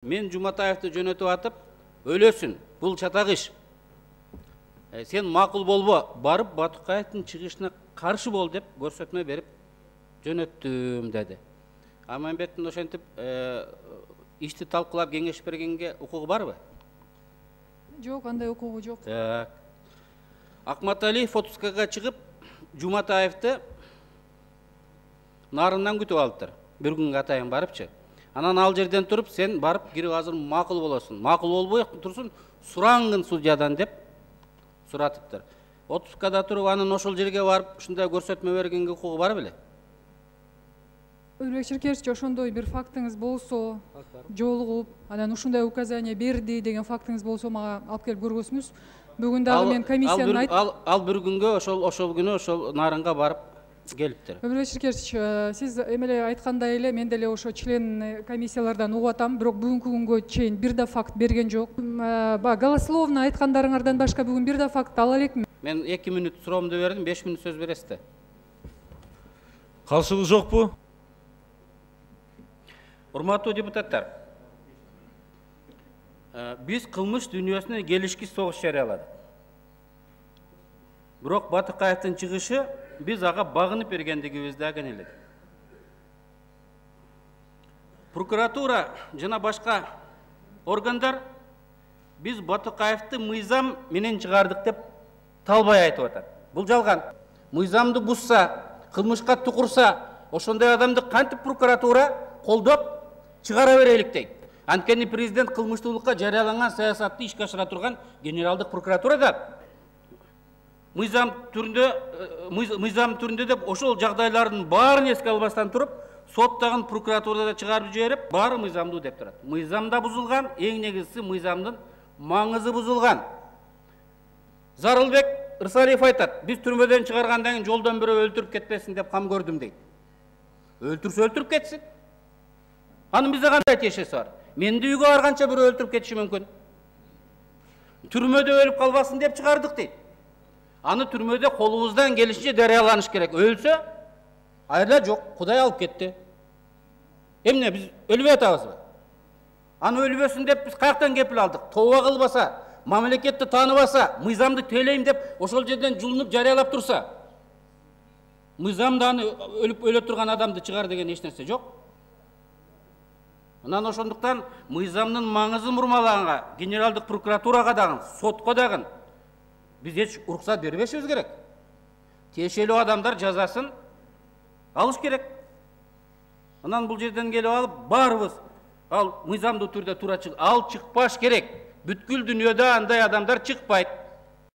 Мен Жуматаевты жөнөтүп атып, өлөсүн, бул чатак иш. Сен макул болбо, барып Батукаевдин чыгышына каршы бол деп көрсөтмө берип жөнөттүм деди. Аманбектин ошентип ишти талкуулап кеңеш бергенге укугу барбы? Жок, андай укугу жок. Акматалиев отпускага чыгып, Жуматаевты нарындан күтүп алыптыр. Бир күнгө атайын барыпчы. Анан ал жерден туруп, сен барып кирип азыр макул болосуң. Макул болбой турсун, сураңгын судьядан деп суратыптыр. Отпускада туруп, анын ошол жерге барып, ушундай көрсөтмө бергенге укугу бар беле? Өлбек Ширкеевич, ошондой бир фактыңыз болсо, жолугуп, анан ушундай указание берди деген фактыңыз болсо, мага алып келип көргөзүңүз. Бүгүн дагы мен комиссиянын ал бир күнгө ошол күнү ошол нарынга барып келиптир. Өлбек Ширкеевич, сиз эмеле айткандай эле, мен деле ошо член комиссиялардан угуп атам, бирок бүгүнкү күнгө чейин бир да факт берген жок. Голословно айткандарыңардан башка бүгүн бир да факт ала элекми? Мен 2 мүнөт суроомду бердим, 5 мүнөт сөз бересиз. Каршылык жокпу? Урматтуу депутаттар, биз кылмыш дүйнөсүнө келишкис согуш жарыяладык. Бирок Батукаевдин чыгышы биз ага багынып бергендигибизди агенеледик. Прокуратура жана башка органдар биз Батукаевди мыйзам менен чыгардык деп талбай айтып атат. Бул жалган. Мыйзамды бузса, кылмышка тукурса, ошондой адамды кантип прокуратура колдоп чыгара берелик дейт. Анткени президент кылмыштуулукка жарыяланган саясатты ишке ашыра турган генералдык прокуратурада мыйзам түрүндө деп ошол жагдайлардын баарын эске албастан туруп, соттагын прокуратурада чыгарып жиберип, баары мыйзамдуу деп турат. Мыйзамда бузулган, эң негизгиси мыйзамдын маңызы бузулган. Зарылбек Ырсалиев айтат, биз түрмөдөн чыгаргандан кийин жолдон бирөө өлтүрүп кетпесин деп кам көрдүм дейт. Өлтүрсө өлтүрүп кетсин. Анын бизде кандай тиешеси бар? Менди үйгө барганча бирөө өлтүрүп кетиши мүмкүн. Түрмөдө өлүп калбасын деп чыгардык дейт. Аны түрмөдө колубуздан келишинче жарыяланыш керек. Өлсө, айла жок, Кудай алып кетти. Эмне биз өлбөй атабызбы? Аны өлбөсүн деп биз каяктан кепил алдык? Тооба кылбаса, мамлекетти тааныбаса, мыйзамды тейлейм деп ошол жерден жулунуп жарыялап турса, мыйзамда аны өлө турган адамды чыгар деген эч нерсе жок. Анан ошондуктан мыйзамдын маңызын бурмалаганга, генералдык прокуратурага дагы, сотко дагы биз эч уруксат бербешибиз керек. Тиешелүү адамдар жазасын алыш керек. Анан бул жерден келип алып, баарыбыз ал мыйзамдуу түрдө тура ал чыкпаш керек. Бүткүл дүйнөдө андай адамдар чыкпайт.